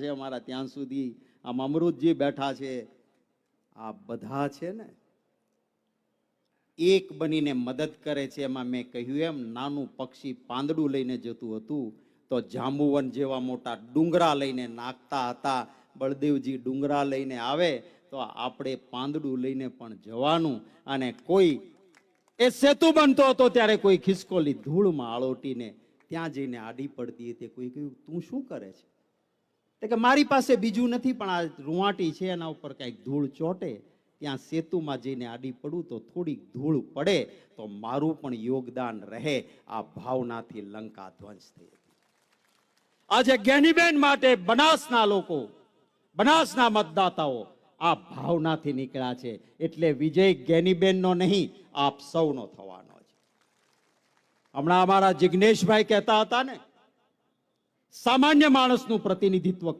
છે અમારા ત્યાં સુધી આમ અમૃતજી બેઠા છે, આ બધા છે ને એક બનીને મદદ કરે છે. એમાં મેં કહ્યું એમ નાનું પક્ષી પાંદડું લઈને જતું હતું તો જાંબુવન જેવા મોટા ડુંગરા લઈને નાખતા હતા. બળદેવજી ડુંગરા લઈને આવે તો આપણે પાંદડું લઈને પણ જવાનું. અને કોઈ એ સેતુ બનતો હતો ત્યારે કોઈ ખિસકોલી ધૂળમાં આળોટીને ત્યાં જઈને આડી પડતી હતી. કોઈ કહ્યું તું શું કરે છે? કે મારી પાસે બીજું નથી પણ આ રૂવાટી છે એના ઉપર કઈક ધૂળ ચોટે, ત્યાં સેતુમાં જઈને આડી પડું તો થોડીક ધૂળ પડે તો મારું પણ યોગદાન રહે. આ ભાવનાથી લંકા ધ્વંસ થઈ હતી. આજે જ્ઞાનીબેન માટે બનાસના લોકો, બનાસના મતદાતાઓ આ ભાવનાથી નીકળ્યા છે. એટલે વિજય જ્ઞાનીબેનનો નહીં, આપ સૌનો થવાનો છે. હમણાં અમારા જિગ્નેશભાઈ કહેતા હતા ને, સામાન્ય માણસનું પ્રતિનિધિત્વ